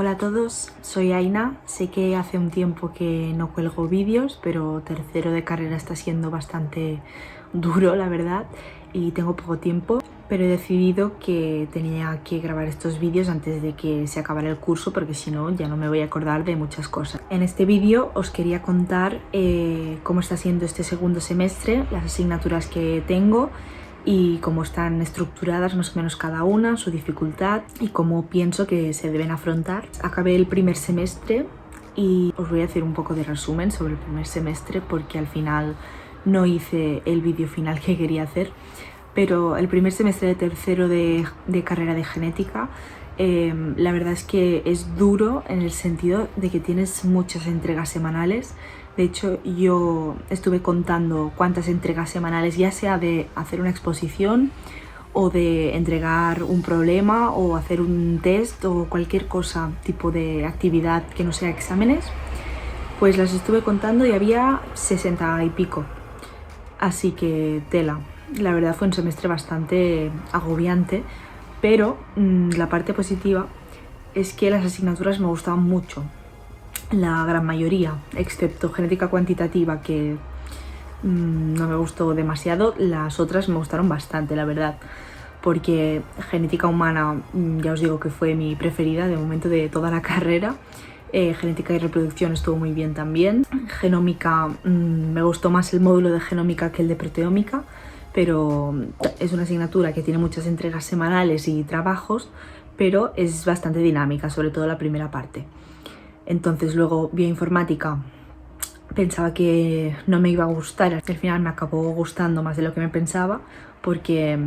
Hola a todos, soy Aina. Sé que hace un tiempo que no cuelgo vídeos, pero tercero de carrera está siendo bastante duro, la verdad, y tengo poco tiempo, pero he decidido que tenía que grabar estos vídeos antes de que se acabara el curso, porque si no ya no me voy a acordar de muchas cosas. En este vídeo os quería contar cómo está siendo este segundo semestre, las asignaturas que tengo y cómo están estructuradas más o menos cada una, su dificultad y cómo pienso que se deben afrontar. Acabé el primer semestre y os voy a hacer un poco de resumen sobre el primer semestre porque al final no hice el vídeo final que quería hacer. Pero el primer semestre de tercero de carrera de genética, la verdad es que es duro en el sentido de que tienes muchas entregas semanales. De hecho, yo estuve contando cuántas entregas semanales, ya sea de hacer una exposición o de entregar un problema o hacer un test o cualquier cosa, tipo de actividad que no sea exámenes, pues las estuve contando y había 60 y pico. Así que tela. La verdad fue un semestre bastante agobiante, pero la parte positiva es que las asignaturas me gustaban mucho. La gran mayoría, excepto genética cuantitativa, que no me gustó demasiado. Las otras me gustaron bastante, la verdad, porque genética humana, ya os digo que fue mi preferida de momento de toda la carrera. Genética y reproducción estuvo muy bien también. Genómica, me gustó más el módulo de genómica que el de proteómica, pero es una asignatura que tiene muchas entregas semanales y trabajos, pero es bastante dinámica, sobre todo la primera parte. Entonces luego bioinformática pensaba que no me iba a gustar, al final me acabó gustando más de lo que me pensaba, porque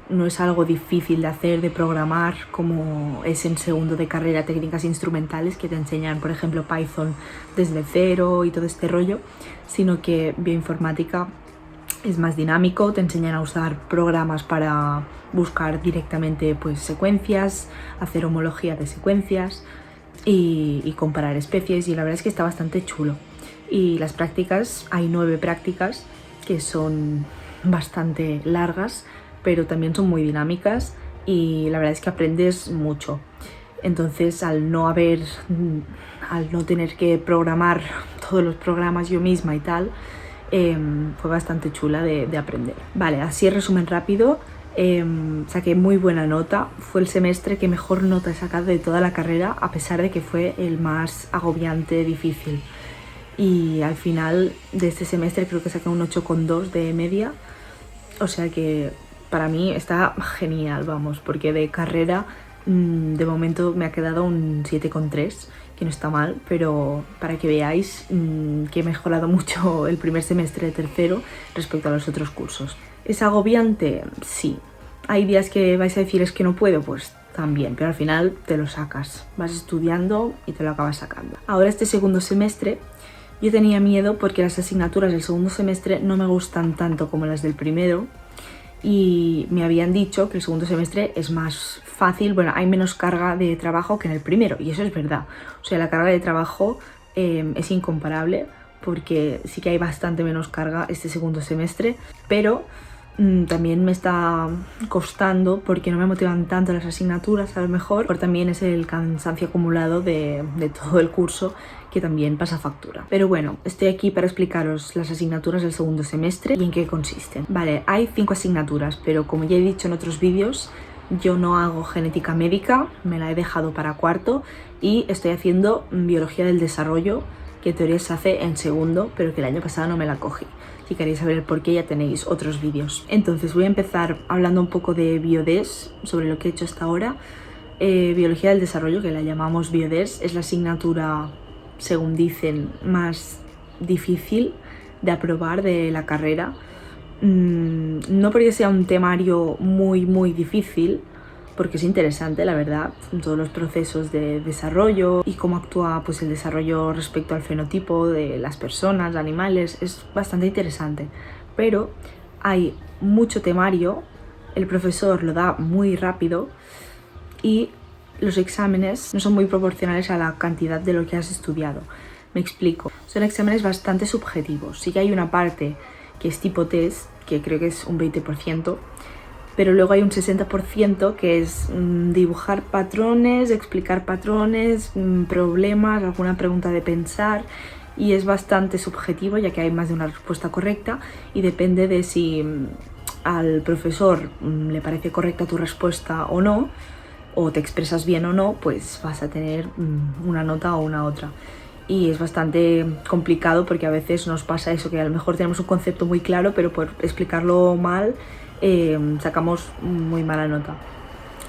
no es algo difícil de hacer, de programar, como es en segundo de carrera técnicas instrumentales, que te enseñan, por ejemplo, Python desde cero y todo este rollo, sino que bioinformática es más dinámico, te enseñan a usar programas para buscar directamente pues, secuencias, hacer homología de secuencias y comparar especies, y la verdad es que está bastante chulo. Y las prácticas, hay 9 prácticas que son bastante largas, pero también son muy dinámicas y la verdad es que aprendes mucho. Entonces al no tener que programar todos los programas yo misma y tal, fue bastante chula de aprender. Vale, así en resumen rápido, saqué muy buena nota. Fue el semestre que mejor nota he sacado de toda la carrera, a pesar de que fue el más agobiante, difícil. Y al final de este semestre creo que saqué un 8,2 de media, o sea que para mí está genial, vamos, porque de carrera de momento me ha quedado un 7,3, que no está mal, pero para que veáis que he mejorado mucho el primer semestre de tercero respecto a los otros cursos. ¿Es agobiante? Sí. ¿Hay días que vais a decir es que no puedo? Pues también, pero al final te lo sacas, vas estudiando y te lo acabas sacando. Ahora este segundo semestre yo tenía miedo porque las asignaturas del segundo semestre no me gustan tanto como las del primero, y me habían dicho que el segundo semestre es más fácil, bueno, hay menos carga de trabajo que en el primero, y eso es verdad. O sea, la carga de trabajo es incomparable, porque sí que hay bastante menos carga este segundo semestre, pero también me está costando porque no me motivan tanto las asignaturas, a lo mejor, pero también es el cansancio acumulado de todo el curso, que también pasa factura. Pero bueno, estoy aquí para explicaros las asignaturas del segundo semestre y en qué consisten. Vale, hay 5 asignaturas, pero como ya he dicho en otros vídeos, yo no hago genética médica, me la he dejado para cuarto, y estoy haciendo biología del desarrollo, que en teoría se hace en segundo, pero que el año pasado no me la cogí. Si queréis saber el por qué, ya tenéis otros vídeos. Entonces voy a empezar hablando un poco de Biodes, sobre lo que he hecho hasta ahora. Biología del desarrollo, que la llamamos Biodes, es la asignatura, según dicen, más difícil de aprobar de la carrera. No porque sea un temario muy difícil, porque es interesante, la verdad, todos los procesos de desarrollo y cómo actúa pues, el desarrollo respecto al fenotipo de las personas, animales, es bastante interesante. Pero hay mucho temario, el profesor lo da muy rápido y los exámenes no son muy proporcionales a la cantidad de lo que has estudiado. Me explico. Son exámenes bastante subjetivos. Sí que hay una parte que es tipo test, que creo que es un 20%, pero luego hay un 60% que es dibujar patrones, explicar patrones, problemas, alguna pregunta de pensar, y es bastante subjetivo ya que hay más de una respuesta correcta y depende de si al profesor le parece correcta tu respuesta o no, o te expresas bien o no, pues vas a tener una nota o una otra. Y es bastante complicado porque a veces nos pasa eso, que a lo mejor tenemos un concepto muy claro, pero por explicarlo mal sacamos muy mala nota.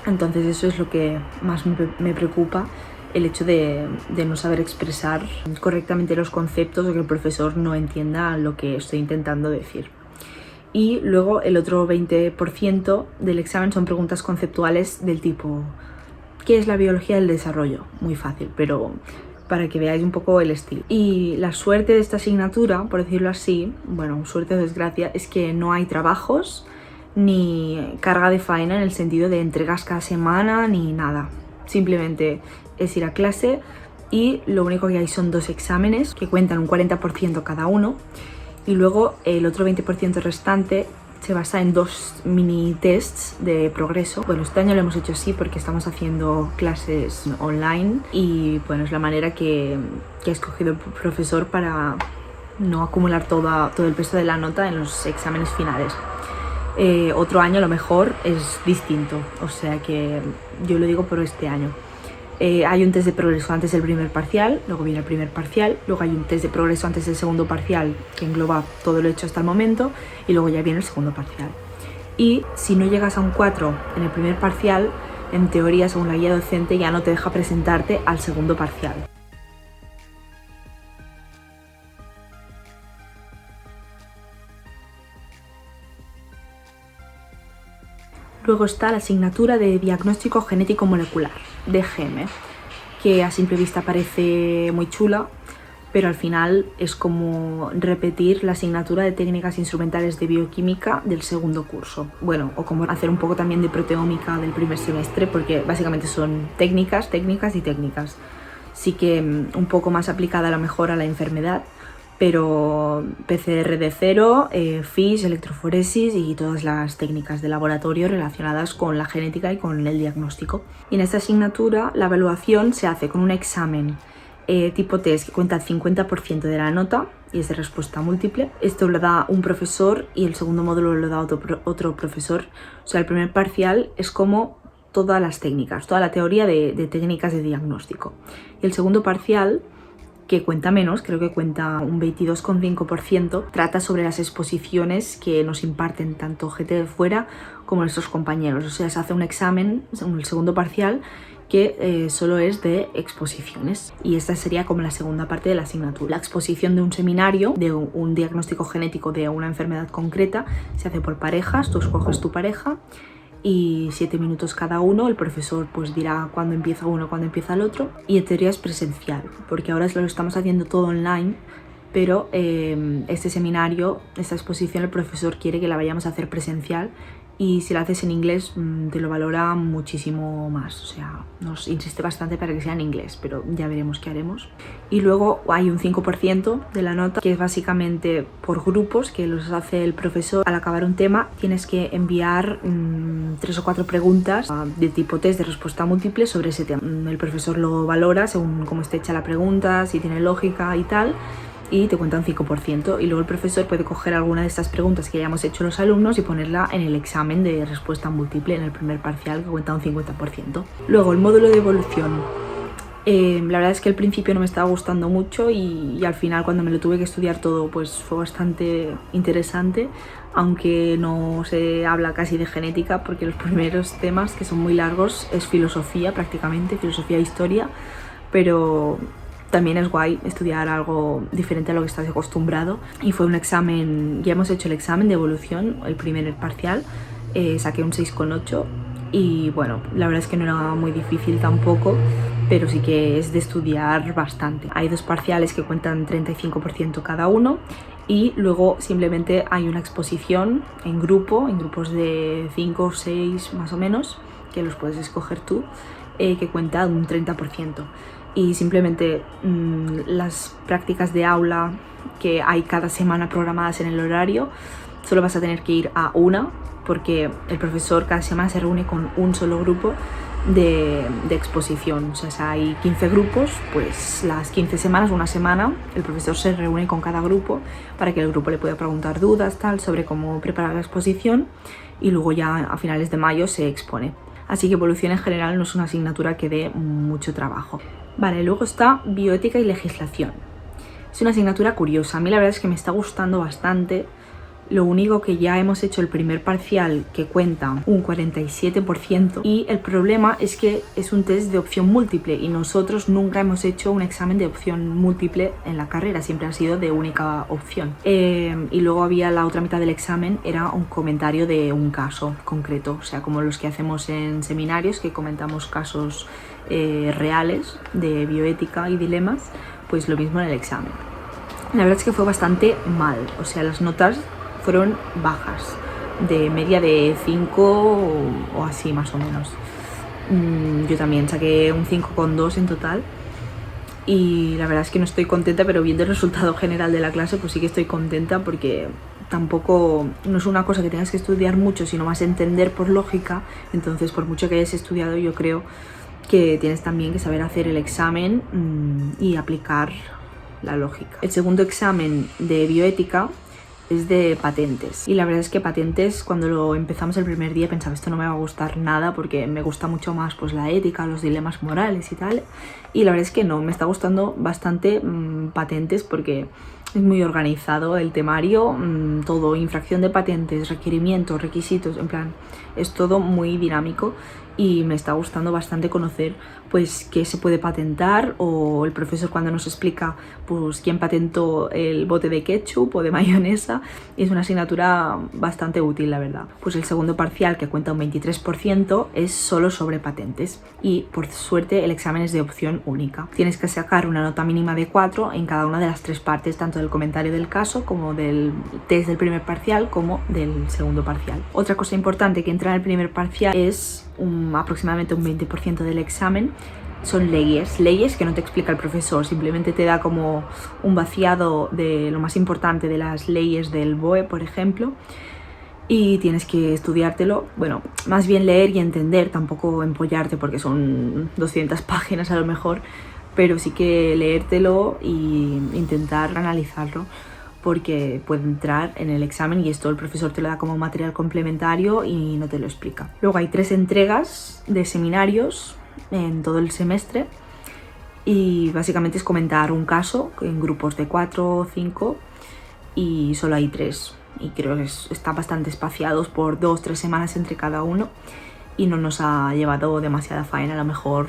Entonces eso es lo que más me preocupa, el hecho de no saber expresar correctamente los conceptos o que el profesor no entienda lo que estoy intentando decir. Y luego el otro 20% del examen son preguntas conceptuales del tipo ¿qué es la biología del desarrollo? Muy fácil, pero para que veáis un poco el estilo. Y la suerte de esta asignatura, por decirlo así, bueno, suerte o desgracia, es que no hay trabajos ni carga de faena en el sentido de entregas cada semana ni nada. Simplemente es ir a clase y lo único que hay son 2 exámenes que cuentan un 40% cada uno, y luego el otro 20% restante se basa en 2 mini tests de progreso. Bueno, este año lo hemos hecho así porque estamos haciendo clases online y bueno, es la manera que ha escogido el profesor para no acumular todo el peso de la nota en los exámenes finales. Otro año a lo mejor es distinto, o sea que yo lo digo por este año. Hay un test de progreso antes del primer parcial, luego viene el primer parcial, luego hay un test de progreso antes del segundo parcial que engloba todo lo hecho hasta el momento y luego ya viene el segundo parcial. Y si no llegas a un 4 en el primer parcial, en teoría, según la guía docente, ya no te deja presentarte al segundo parcial. Luego está la asignatura de diagnóstico genético molecular, DGM, que a simple vista parece muy chula, pero al final es como repetir la asignatura de técnicas instrumentales de bioquímica del segundo curso. Bueno, o como hacer un poco también de proteómica del primer semestre, porque básicamente son técnicas y técnicas. Sí que un poco más aplicada a lo mejor a la enfermedad, pero PCR de cero, FISH, electroforesis y todas las técnicas de laboratorio relacionadas con la genética y con el diagnóstico. Y en esta asignatura la evaluación se hace con un examen tipo test que cuenta el 50% de la nota y es de respuesta múltiple. Esto lo da un profesor y el segundo módulo lo da otro profesor. O sea, el primer parcial es como todas las técnicas, toda la teoría de técnicas de diagnóstico. Y el segundo parcial, que cuenta menos, creo que cuenta un 22,5%, trata sobre las exposiciones que nos imparten tanto gente de fuera como nuestros compañeros. O sea, se hace un examen, el segundo parcial, que solo es de exposiciones, y esta sería como la segunda parte de la asignatura. La exposición de un seminario, de un diagnóstico genético de una enfermedad concreta, se hace por parejas, tú escoges tu pareja y 7 minutos cada uno, el profesor pues dirá cuándo empieza uno, cuándo empieza el otro, y en teoría es presencial, porque ahora lo estamos haciendo todo online, pero este seminario, esta exposición, el profesor quiere que la vayamos a hacer presencial, y si la haces en inglés te lo valora muchísimo más, o sea, nos insiste bastante para que sea en inglés, pero ya veremos qué haremos. Y luego hay un 5% de la nota que es básicamente por grupos, que los hace el profesor. Al acabar un tema tienes que enviar 3 o 4 preguntas de tipo test de respuesta múltiple sobre ese tema. El profesor lo valora según cómo esté hecha la pregunta, si tiene lógica y tal, y te cuenta un 5%, y luego el profesor puede coger alguna de estas preguntas que hayamos hecho los alumnos y ponerla en el examen de respuesta múltiple en el primer parcial, que cuenta un 50%. Luego el módulo de evolución. La verdad es que al principio no me estaba gustando mucho y al final, cuando me lo tuve que estudiar todo, pues fue bastante interesante, aunque no se habla casi de genética, porque los primeros temas, que son muy largos, es filosofía prácticamente, filosofía e historia, pero también es guay estudiar algo diferente a lo que estás acostumbrado. Y fue un examen, ya hemos hecho el examen de evolución, el primer parcial, saqué un 6,8 y bueno, la verdad es que no era muy difícil tampoco, pero sí que es de estudiar bastante. Hay 2 parciales que cuentan 35% cada uno, y luego simplemente hay una exposición en grupos de 5 o 6 más o menos, que los puedes escoger tú, que cuenta un 30%. Y simplemente las prácticas de aula que hay cada semana programadas en el horario solo vas a tener que ir a una, porque el profesor cada semana se reúne con un solo grupo de exposición. O sea, hay 15 grupos, pues las 15 semanas, una semana, el profesor se reúne con cada grupo para que el grupo le pueda preguntar dudas, tal, sobre cómo preparar la exposición, y luego ya a finales de mayo se expone. Así que evolución en general no es una asignatura que dé mucho trabajo. Vale, luego está bioética y legislación. Es una asignatura curiosa, a mí la verdad es que me está gustando bastante. Lo único que ya hemos hecho el primer parcial, que cuenta un 47%, y el problema es que es un test de opción múltiple y nosotros nunca hemos hecho un examen de opción múltiple en la carrera, siempre ha sido de única opción. Y luego había la otra mitad del examen, era un comentario de un caso concreto, o sea, como los que hacemos en seminarios, que comentamos casos reales de bioética y dilemas, pues lo mismo en el examen. La verdad es que fue bastante mal, o sea, las notas fueron bajas, de media de 5 o así más o menos. Yo también saqué un 5,2 en total y la verdad es que no estoy contenta, pero viendo el resultado general de la clase pues sí que estoy contenta, porque tampoco no es una cosa que tengas que estudiar mucho, sino más entender por lógica. Entonces, por mucho que hayas estudiado, yo creo que tienes también que saber hacer el examen y aplicar la lógica. El segundo examen de bioética es de patentes, y la verdad es que patentes, cuando lo empezamos el primer día pensaba esto no me va a gustar nada, porque me gusta mucho más pues la ética, los dilemas morales y tal, y la verdad es que no, me está gustando bastante patentes, porque es muy organizado el temario, todo, infracción de patentes, requerimientos, requisitos, en plan, es todo muy dinámico y me está gustando bastante conocer pues qué se puede patentar, o el profesor cuando nos explica pues quién patentó el bote de ketchup o de mayonesa, y es una asignatura bastante útil, la verdad. Pues el segundo parcial, que cuenta un 23%, es solo sobre patentes, y por suerte el examen es de opción única. Tienes que sacar una nota mínima de 4 en cada una de las 3 partes, tanto del comentario del caso como del test del primer parcial como del segundo parcial. Otra cosa importante que entra en el primer parcial es aproximadamente un 20% del examen. Son leyes que no te explica el profesor, simplemente te da como un vaciado de lo más importante de las leyes del BOE, por ejemplo, y tienes que estudiártelo, bueno, más bien leer y entender, tampoco empollarte porque son 200 páginas a lo mejor, pero sí que leértelo e intentar analizarlo, porque puede entrar en el examen y esto el profesor te lo da como material complementario y no te lo explica. Luego hay 3 entregas de seminarios en todo el semestre, y básicamente es comentar un caso en grupos de 4 o 5, y solo hay 3, y creo que están bastante espaciados por 2-3 semanas entre cada uno, y no nos ha llevado demasiada faena, a lo mejor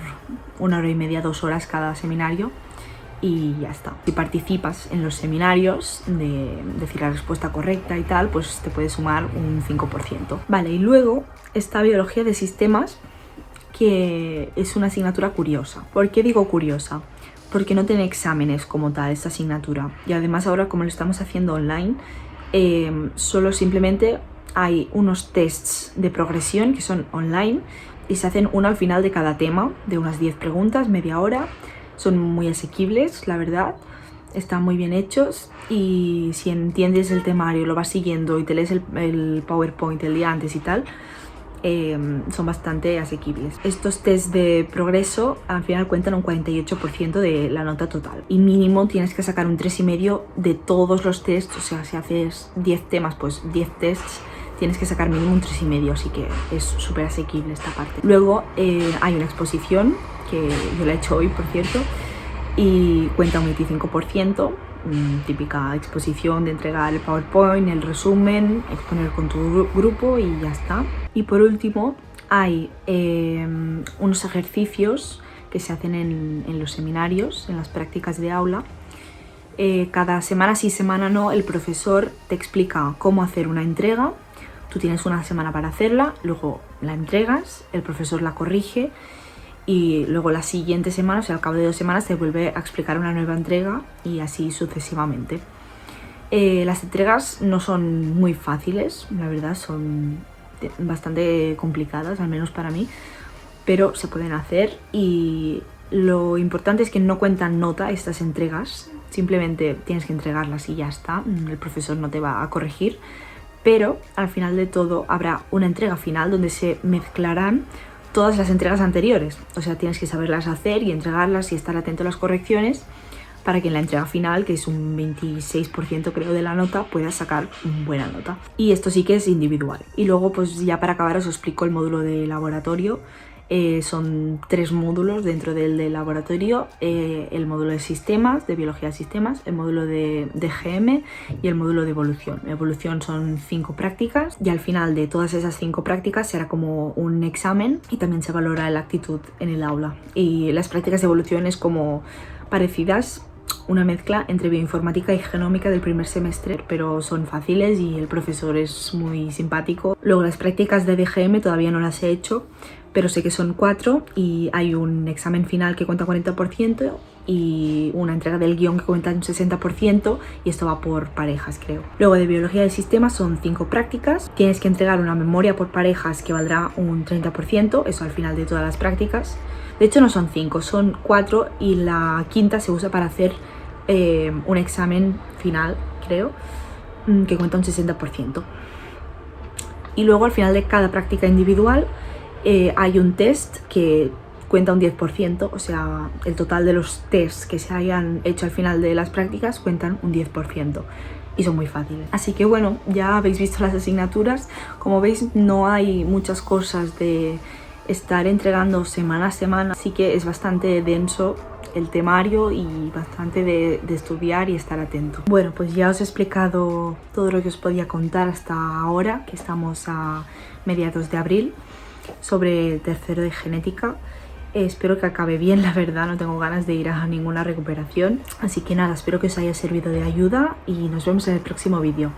1 hora y media, 2 horas cada seminario, y ya está. Si participas en los seminarios de decir la respuesta correcta y tal, pues te puedes sumar un 5%. Vale, y luego está biología de sistemas, que es una asignatura curiosa. ¿Por qué digo curiosa? Porque no tiene exámenes como tal esta asignatura, y además ahora, como lo estamos haciendo online, solo simplemente hay unos tests de progresión que son online y se hacen uno al final de cada tema, de unas 10 preguntas, media hora. Son muy asequibles, la verdad, están muy bien hechos, y si entiendes el temario, lo vas siguiendo y te lees el PowerPoint el día antes y tal, son bastante asequibles. Estos test de progreso al final cuentan un 48% de la nota total, y mínimo tienes que sacar un 3,5 de todos los tests. O sea, si haces 10 temas, pues 10 tests, tienes que sacar mínimo un 3,5, así que es súper asequible esta parte. Luego hay una exposición, que yo la he hecho hoy, por cierto, y cuenta un 25%, típica exposición de entregar el PowerPoint, el resumen, exponer con tu grupo y ya está. Y por último hay unos ejercicios que se hacen en los seminarios, en las prácticas de aula. Cada semana sí, semana no, el profesor te explica cómo hacer una entrega. Tú tienes una semana para hacerla, luego la entregas, el profesor la corrige, y luego la siguiente semana, o sea, al cabo de 2 semanas, te vuelve a explicar una nueva entrega, y así sucesivamente. Las entregas no son muy fáciles, la verdad, son bastante complicadas, al menos para mí, pero se pueden hacer, y lo importante es que no cuentan nota estas entregas, simplemente tienes que entregarlas y ya está, el profesor no te va a corregir, pero al final de todo habrá una entrega final donde se mezclarán todas las entregas anteriores. O sea, tienes que saberlas hacer y entregarlas y estar atento a las correcciones para que en la entrega final, que es un 26% creo de la nota, puedas sacar buena nota. Y esto sí que es individual. Y luego, pues ya para acabar os explico el módulo de laboratorio. Son 3 módulos dentro del laboratorio, el módulo de sistemas, de biología de sistemas, el módulo de GM y el módulo de evolución. Evolución son 5 prácticas y al final de todas esas 5 prácticas será como un examen y también se valora la actitud en el aula. Y las prácticas de evolución es como parecidas, una mezcla entre bioinformática y genómica del primer semestre, pero son fáciles y el profesor es muy simpático. Luego las prácticas de DGM todavía no las he hecho, pero sé que son 4 y hay un examen final que cuenta 40% y una entrega del guión que cuenta un 60%, y esto va por parejas, creo. Luego de biología de sistemas son 5 prácticas, tienes que entregar una memoria por parejas que valdrá un 30%, eso al final de todas las prácticas. De hecho no son 5, son 4 y la quinta se usa para hacer un examen final, creo, que cuenta un 60%. Y luego al final de cada práctica individual hay un test que cuenta un 10%, o sea, el total de los tests que se hayan hecho al final de las prácticas cuentan un 10%. Y son muy fáciles. Así que bueno, ya habéis visto las asignaturas. Como veis, no hay muchas cosas de estar entregando semana a semana, así que es bastante denso el temario y bastante de estudiar y estar atento. Bueno, pues ya os he explicado todo lo que os podía contar hasta ahora, que estamos a mediados de abril, sobre el tercero de genética. Espero que acabe bien, la verdad, no tengo ganas de ir a ninguna recuperación. Así que nada, espero que os haya servido de ayuda y nos vemos en el próximo vídeo.